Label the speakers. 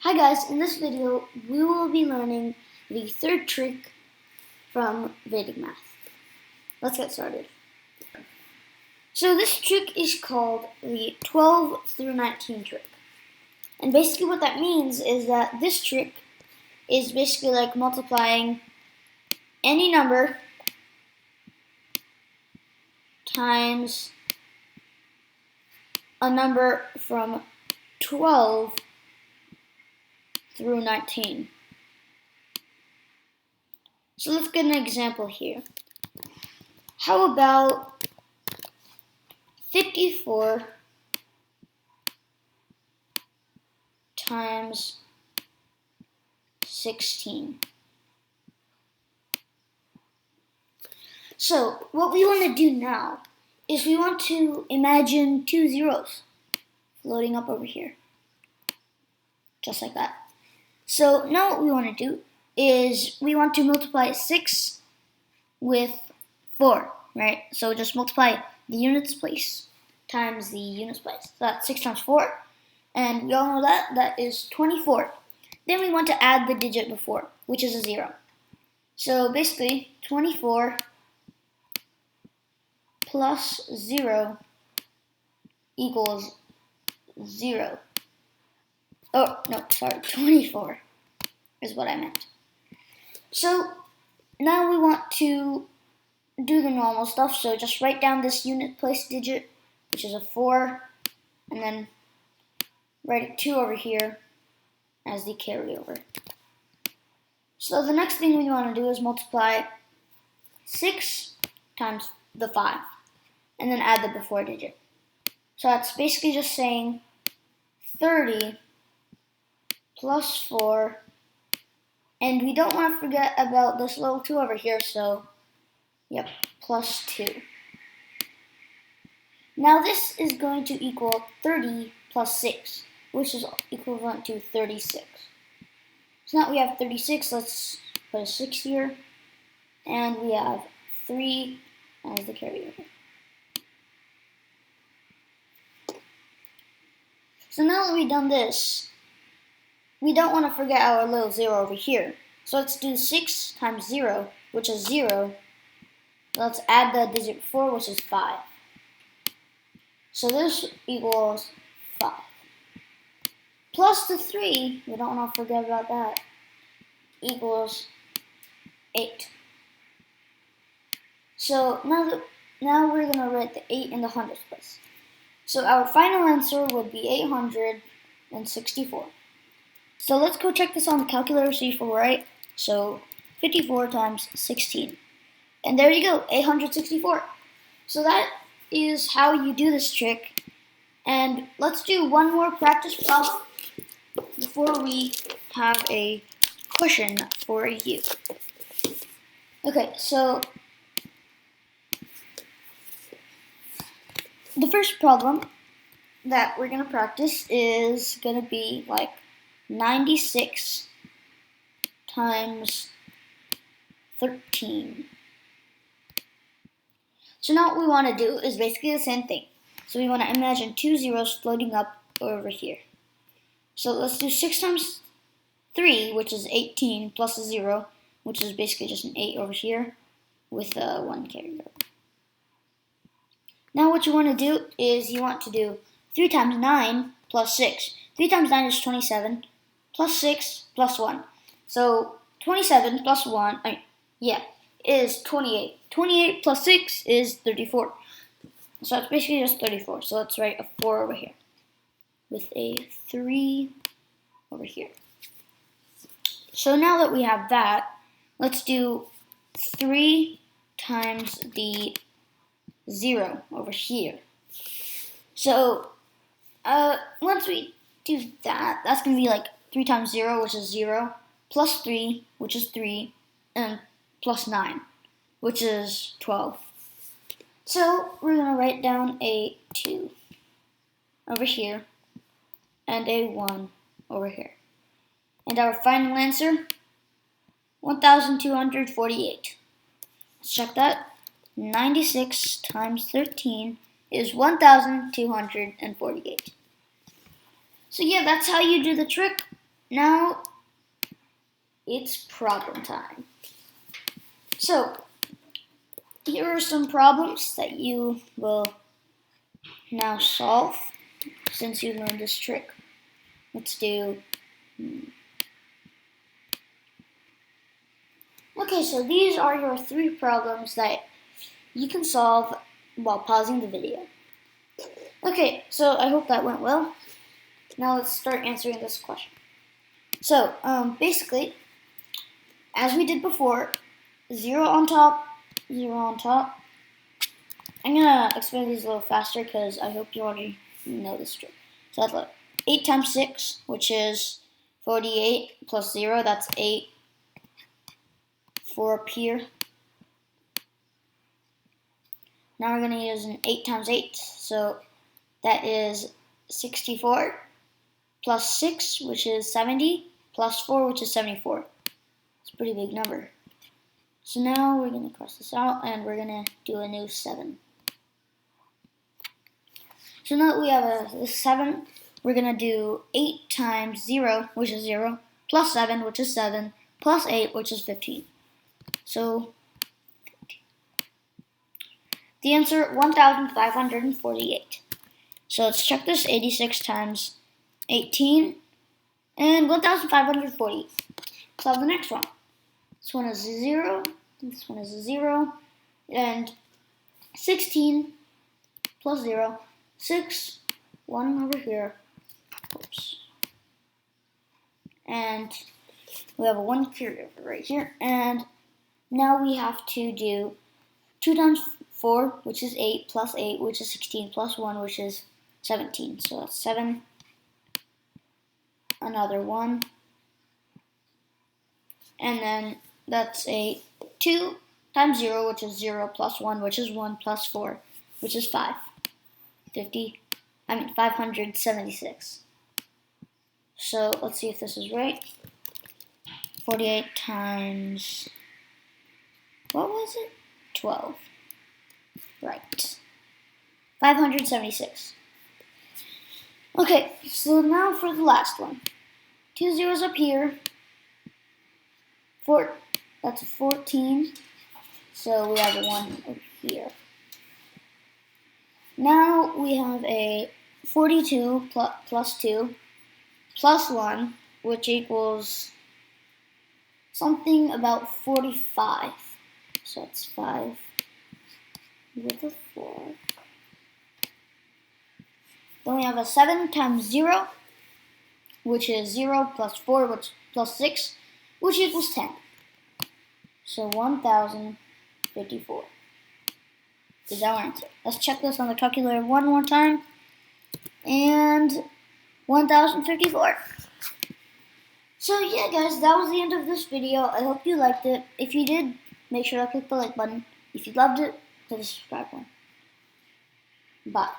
Speaker 1: Hi guys, in this video we will be learning the third trick from Vedic math. Let's get started. So this trick is called the 12 through 19 trick. And basically what that means is that this trick is basically like multiplying any number times a number from 12 through 19. So let's get an example here. How about 54 times 16? So what we want to do now is we want to imagine two zeros floating up over here. Just like that. So now what we want to do is we want to multiply 6 with 4, right? So just multiply the units place times the units place. So that's 6 times 4, and we all know that that is 24. Then we want to add the digit before, which is a 0. So basically 24 plus 0 equals 0. Oh, no, sorry, 24 is what I meant. So now we want to do the normal stuff. So just write down this unit place digit, which is a 4, and then write a 2 over here as the carryover. So the next thing we want to do is multiply 6 times the 5, and then add the before digit. So that's basically just saying 30 plus 4, and we don't want to forget about this little 2 over here, so yep, plus 2. Now this is going to equal 30 plus 6, which is equivalent to 36. So now we have 36, let's put a 6 here, and we have 3 as the carryover. So now that we've done this, we don't want to forget our little 0 over here. So let's do 6 times 0, which is 0. Let's add the digit 4, which is 5. So this equals 5. Plus the 3, we don't want to forget about that, equals 8. So now we're going to write the 8 in the hundredths place. So our final answer would be 864. So let's go check this on the calculator, see if we're right. So 54 times 16. And there you go, 864. So that is how you do this trick. And let's do one more practice problem before we have a question for you. Okay, so the first problem that we're going to practice is going to be like 96 times 13. So now what we want to do is basically the same thing. So we want to imagine two zeros floating up over here. So let's do 6 times 3, which is 18, plus a 0, which is basically just an 8 over here with a 1 carryover. Now what you want to do is you want to do 3 times 9 plus 6. 3 times 9 is 27, plus 6 plus 1. So 27 plus 1, is 28. 28 plus 6 is 34. So it's basically just 34. So let's write a 4 over here with a 3 over here. So now that we have that, let's do 3 times the 0 over here. So once we do that, that's going to be like 3 times 0, which is 0, plus 3, which is 3, and plus 9, which is 12. So we're going to write down a 2 over here and a 1 over here. And our final answer, 1,248. Let's check that. 96 times 13 is 1,248. So yeah, that's how you do the trick. now it's problem time. So, here are some problems that you will now solve since you learned this trick. Let's do... Okay, so these are your 3 problems that you can solve while pausing the video. Okay, so I hope that went well. Now let's start answering this question. So, basically, as we did before, 0 on top, 0 on top. I'm gonna explain these a little faster because I hope you already know this trick. So that's like 8 times 6, which is 48, plus 0, that's 8. 4 up here. Now we're gonna use an 8 times 8, so that is 64, plus 6, which is 70, plus 4, which is 74. It's a pretty big number. So now we're going to cross this out, and we're going to do a new 7. So now that we have a 7, we're going to do 8 times 0, which is 0, plus 7, which is 7, plus 8, which is 15. So the answer, 1,548. So let's check this, 86 times 18, and 1,540. Solve the next one. This one is 0, this one is 0, and 16 plus 0, 6, 1 over here, oops. And we have a 1 carryover right here, and now we have to do 2 times 4, which is 8, plus 8, which is 16, plus 1, which is 17. So that's 7, another 1, and then that's a 2 times 0, which is 0, plus 1, which is 1, plus 4, which is 5. 576. So let's see if this is right. 48 times, what was it? 12. Right. 576. Okay, so now for the last one. 2 zeros up here. That's a 14. So we have a 1 over here. Now we have a 42 plus 2 plus 1, which equals something about 45. So it's 5 with a 4. Then we have a 7 times 0, which is 0 plus 4, which plus 6, which equals 10. So 1,054 is our answer. Let's check this on the calculator one more time. And 1,054. So yeah, guys, that was the end of this video. I hope you liked it. If you did, make sure to click the like button. If you loved it, click the subscribe button. Bye.